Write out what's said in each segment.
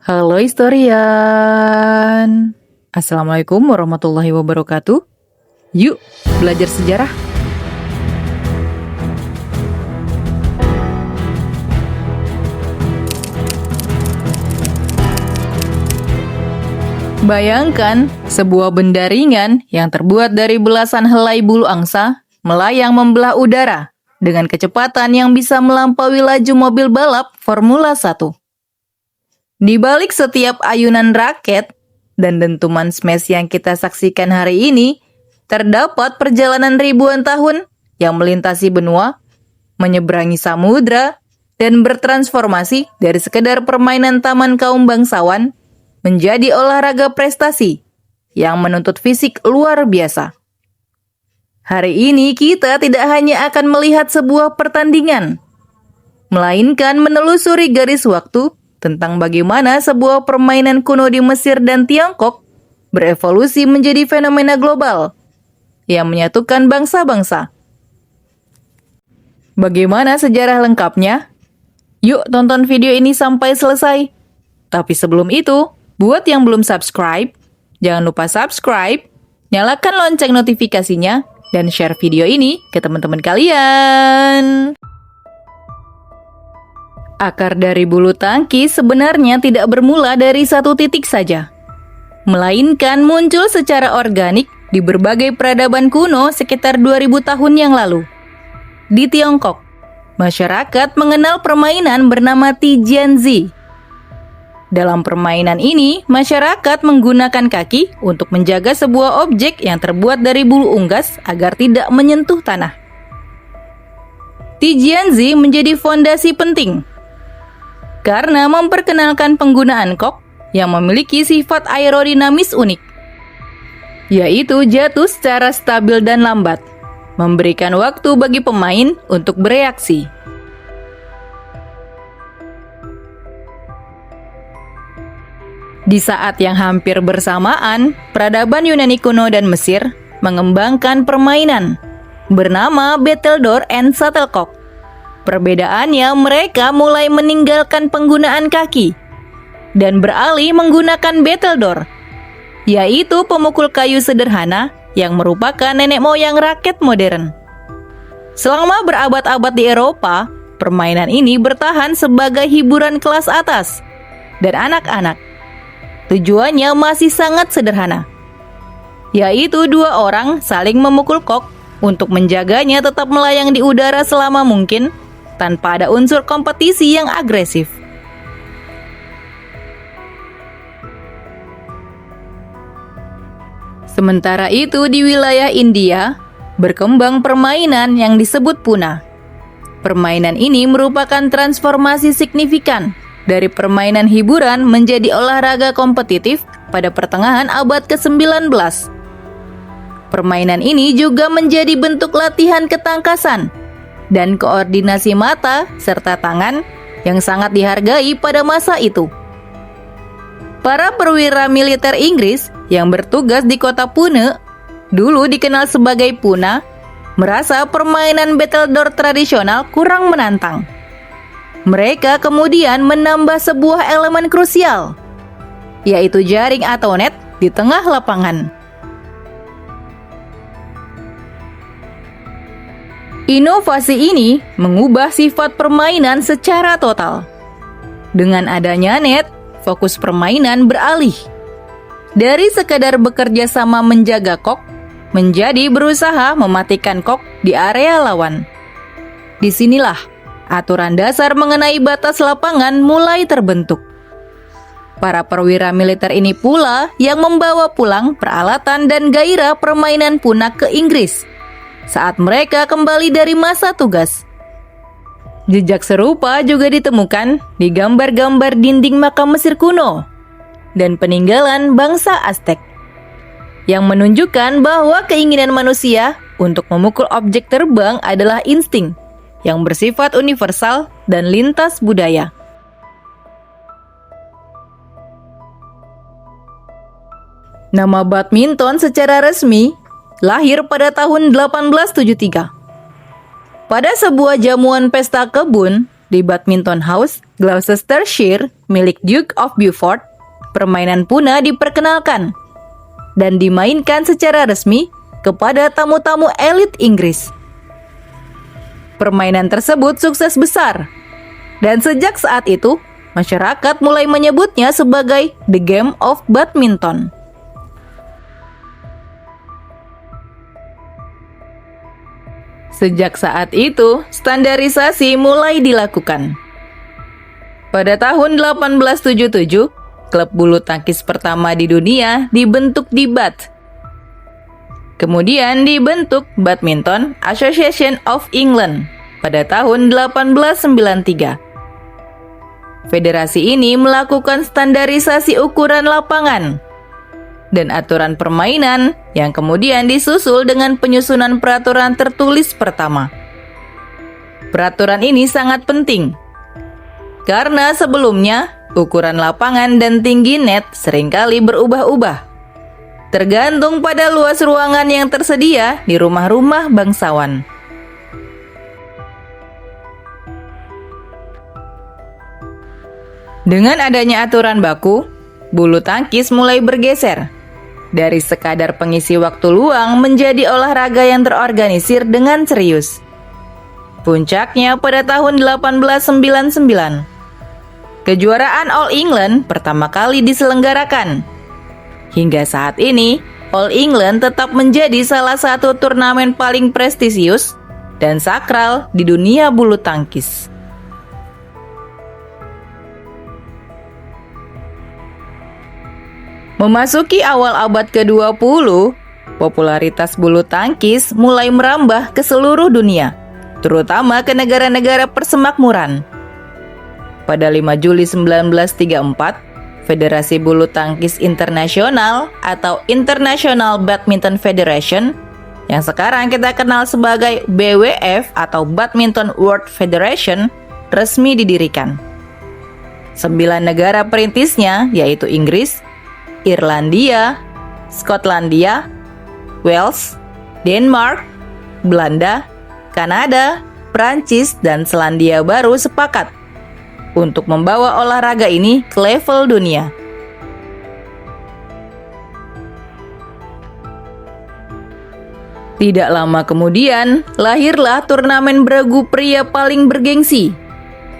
Halo historian. Assalamualaikum warahmatullahi wabarakatuh. Yuk, belajar sejarah. Bayangkan sebuah benda ringan yang terbuat dari belasan helai bulu angsa melayang membelah udara dengan kecepatan yang bisa melampaui laju mobil balap Formula 1. Di balik setiap ayunan raket dan dentuman smash yang kita saksikan hari ini, terdapat perjalanan ribuan tahun yang melintasi benua, menyeberangi samudra, dan bertransformasi dari sekedar permainan taman kaum bangsawan menjadi olahraga prestasi yang menuntut fisik luar biasa. Hari ini kita tidak hanya akan melihat sebuah pertandingan, melainkan menelusuri garis waktu tentang bagaimana sebuah permainan kuno di Mesir dan Tiongkok berevolusi menjadi fenomena global yang menyatukan bangsa-bangsa. Bagaimana sejarah lengkapnya? Yuk tonton video ini sampai selesai. Tapi sebelum itu, buat yang belum subscribe, jangan lupa subscribe, nyalakan lonceng notifikasinya, dan share video ini ke teman-teman kalian. Akar dari bulu tangkis sebenarnya tidak bermula dari satu titik saja, melainkan muncul secara organik di berbagai peradaban kuno sekitar 2000 tahun yang lalu. Di Tiongkok, masyarakat mengenal permainan bernama Tijianzi. Dalam permainan ini, masyarakat menggunakan kaki untuk menjaga sebuah objek yang terbuat dari bulu unggas agar tidak menyentuh tanah. Tijianzi menjadi fondasi penting karena memperkenalkan penggunaan kok yang memiliki sifat aerodinamis unik, yaitu jatuh secara stabil dan lambat, memberikan waktu bagi pemain untuk bereaksi. Di saat yang hampir bersamaan, peradaban Yunani kuno dan Mesir mengembangkan permainan bernama Battledore and Shuttlecock. Perbedaannya, mereka mulai meninggalkan penggunaan kaki dan beralih menggunakan battledore, yaitu pemukul kayu sederhana yang merupakan nenek moyang raket modern. Selama berabad-abad di Eropa, permainan ini bertahan sebagai hiburan kelas atas dan anak-anak. Tujuannya masih sangat sederhana, yaitu dua orang saling memukul kok untuk menjaganya tetap melayang di udara selama mungkin, tanpa ada unsur kompetisi yang agresif. Sementara itu di wilayah India, berkembang permainan yang disebut Puna. Permainan ini merupakan transformasi signifikan dari permainan hiburan menjadi olahraga kompetitif pada pertengahan abad ke-19. Permainan ini juga menjadi bentuk latihan ketangkasan dan koordinasi mata serta tangan yang sangat dihargai pada masa itu. Para perwira militer Inggris yang bertugas di kota Pune, dulu dikenal sebagai Puna, merasa permainan battledore tradisional kurang menantang. Mereka kemudian menambah sebuah elemen krusial, yaitu jaring atau net di tengah lapangan. Inovasi ini mengubah sifat permainan secara total. Dengan adanya net, fokus permainan beralih dari sekadar bekerja sama menjaga kok menjadi berusaha mematikan kok di area lawan. Disinilah aturan dasar mengenai batas lapangan mulai terbentuk. Para perwira militer ini pula yang membawa pulang peralatan dan gairah permainan Puna ke Inggris saat mereka kembali dari masa tugas. Jejak serupa juga ditemukan di gambar-gambar dinding makam Mesir kuno dan peninggalan bangsa Aztec, yang menunjukkan bahwa keinginan manusia untuk memukul objek terbang adalah insting yang bersifat universal dan lintas budaya. Nama badminton secara resmi lahir pada tahun 1873. Pada sebuah jamuan pesta kebun di Badminton House Gloucestershire milik Duke of Beaufort, permainan Puna diperkenalkan dan dimainkan secara resmi kepada tamu-tamu elit Inggris. Permainan tersebut sukses besar, dan sejak saat itu, masyarakat mulai menyebutnya sebagai The Game of Badminton. Sejak saat itu, standarisasi mulai dilakukan. Pada tahun 1877, klub bulu tangkis pertama di dunia dibentuk di Bath. Kemudian dibentuk Badminton Association of England pada tahun 1893. Federasi ini melakukan standarisasi ukuran lapangan dan aturan permainan yang kemudian disusul dengan penyusunan peraturan tertulis pertama. Peraturan ini sangat penting karena sebelumnya ukuran lapangan dan tinggi net seringkali berubah-ubah, tergantung pada luas ruangan yang tersedia di rumah-rumah bangsawan. Dengan adanya aturan baku, bulu tangkis mulai bergeser dari sekadar pengisi waktu luang menjadi olahraga yang terorganisir dengan serius. Puncaknya pada tahun 1899. Kejuaraan All England pertama kali diselenggarakan. Hingga saat ini, All England tetap menjadi salah satu turnamen paling prestisius dan sakral di dunia bulu tangkis. Memasuki awal abad ke-20, popularitas bulu tangkis mulai merambah ke seluruh dunia, terutama ke negara-negara persemakmuran. Pada 5 Juli 1934, Federasi Bulu Tangkis Internasional atau International Badminton Federation, yang sekarang kita kenal sebagai BWF atau Badminton World Federation, resmi didirikan. 9 negara perintisnya yaitu Inggris, Irlandia, Skotlandia, Wales, Denmark, Belanda, Kanada, Prancis, dan Selandia Baru sepakat untuk membawa olahraga ini ke level dunia. Tidak lama kemudian, lahirlah turnamen beregu pria paling bergengsi,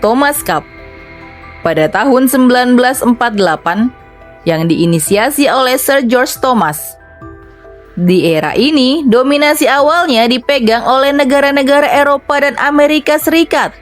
Thomas Cup, pada tahun 1948 yang diinisiasi oleh Sir George Thomas. Di era ini, dominasi awalnya dipegang oleh negara-negara Eropa dan Amerika Serikat.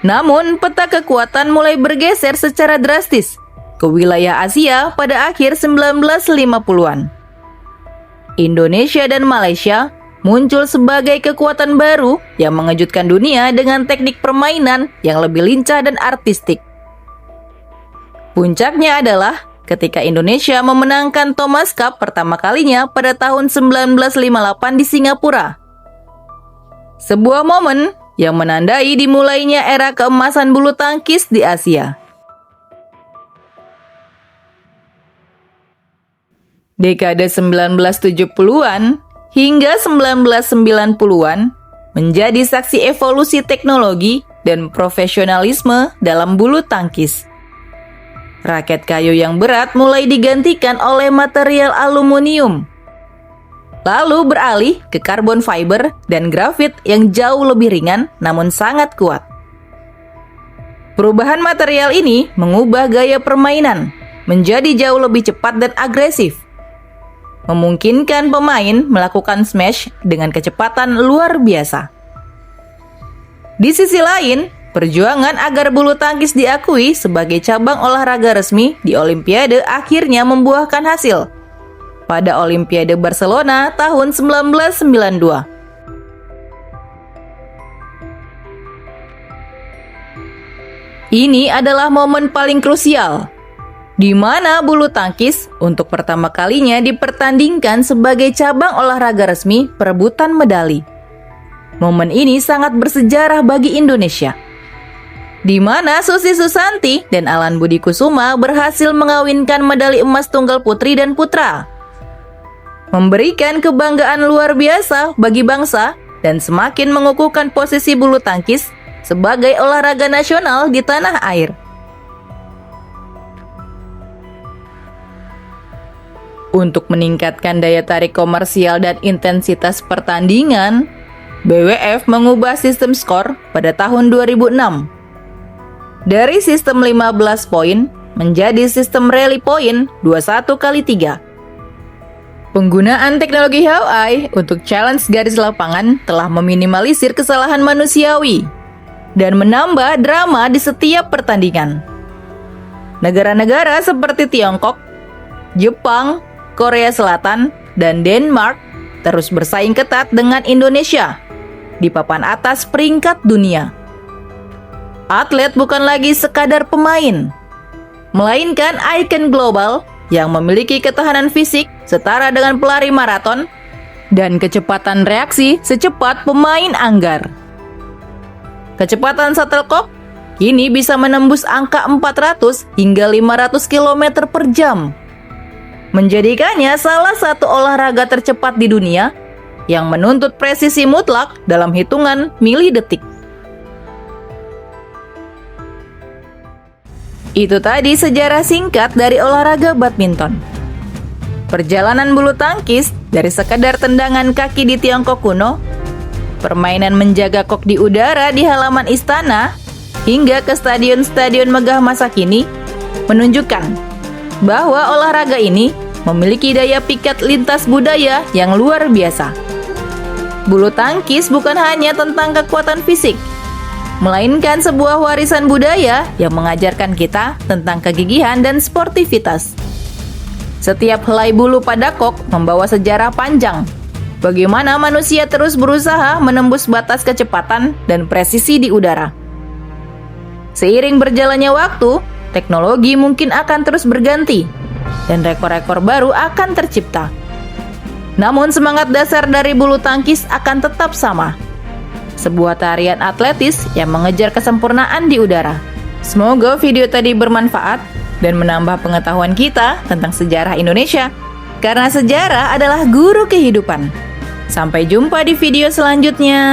Namun, peta kekuatan mulai bergeser secara drastis ke wilayah Asia pada akhir 1950-an. Indonesia dan Malaysia muncul sebagai kekuatan baru yang mengejutkan dunia dengan teknik permainan yang lebih lincah dan artistik. Puncaknya adalah ketika Indonesia memenangkan Thomas Cup pertama kalinya pada tahun 1958 di Singapura. Sebuah momen yang menandai dimulainya era keemasan bulu tangkis di Asia. Dekade 1970-an hingga 1990-an menjadi saksi evolusi teknologi dan profesionalisme dalam bulu tangkis. Raket kayu yang berat mulai digantikan oleh material aluminium, lalu beralih ke karbon fiber dan grafit yang jauh lebih ringan namun sangat kuat. Perubahan material ini mengubah gaya permainan menjadi jauh lebih cepat dan agresif, memungkinkan pemain melakukan smash dengan kecepatan luar biasa. Di sisi lain, perjuangan agar bulu tangkis diakui sebagai cabang olahraga resmi di Olimpiade akhirnya membuahkan hasil pada Olimpiade Barcelona tahun 1992. Ini adalah momen paling krusial, di mana bulu tangkis untuk pertama kalinya dipertandingkan sebagai cabang olahraga resmi perebutan medali. Momen ini sangat bersejarah bagi Indonesia, di mana Susi Susanti dan Alan Budi Kusuma berhasil mengawinkan medali emas tunggal putri dan putra, memberikan kebanggaan luar biasa bagi bangsa dan semakin mengukuhkan posisi bulu tangkis sebagai olahraga nasional di tanah air. Untuk meningkatkan daya tarik komersial dan intensitas pertandingan, BWF mengubah sistem skor pada tahun 2006. Dari sistem 15 poin menjadi sistem rally point 21x3. Penggunaan teknologi Hawkeye untuk challenge garis lapangan telah meminimalisir kesalahan manusiawi dan menambah drama di setiap pertandingan. Negara-negara seperti Tiongkok, Jepang, Korea Selatan, dan Denmark terus bersaing ketat dengan Indonesia di papan atas peringkat dunia. Atlet bukan lagi sekadar pemain, melainkan ikon global yang memiliki ketahanan fisik setara dengan pelari maraton dan kecepatan reaksi secepat pemain anggar. Kecepatan shuttlecock kini bisa menembus angka 400 hingga 500 km per jam, menjadikannya salah satu olahraga tercepat di dunia yang menuntut presisi mutlak dalam hitungan milidetik. Itu tadi sejarah singkat dari olahraga badminton. Perjalanan bulu tangkis dari sekadar tendangan kaki di Tiongkok kuno, permainan menjaga kok di udara di halaman istana, hingga ke stadion-stadion megah masa kini, menunjukkan bahwa olahraga ini memiliki daya pikat lintas budaya yang luar biasa. Bulu tangkis bukan hanya tentang kekuatan fisik, melainkan sebuah warisan budaya yang mengajarkan kita tentang kegigihan dan sportivitas. Setiap helai bulu pada kok membawa sejarah panjang, bagaimana manusia terus berusaha menembus batas kecepatan dan presisi di udara. Seiring berjalannya waktu, teknologi mungkin akan terus berganti, dan rekor-rekor baru akan tercipta. Namun semangat dasar dari bulu tangkis akan tetap sama. Sebuah tarian atletis yang mengejar kesempurnaan di udara. Semoga video tadi bermanfaat dan menambah pengetahuan kita tentang sejarah Indonesia, karena sejarah adalah guru kehidupan. Sampai jumpa di video selanjutnya.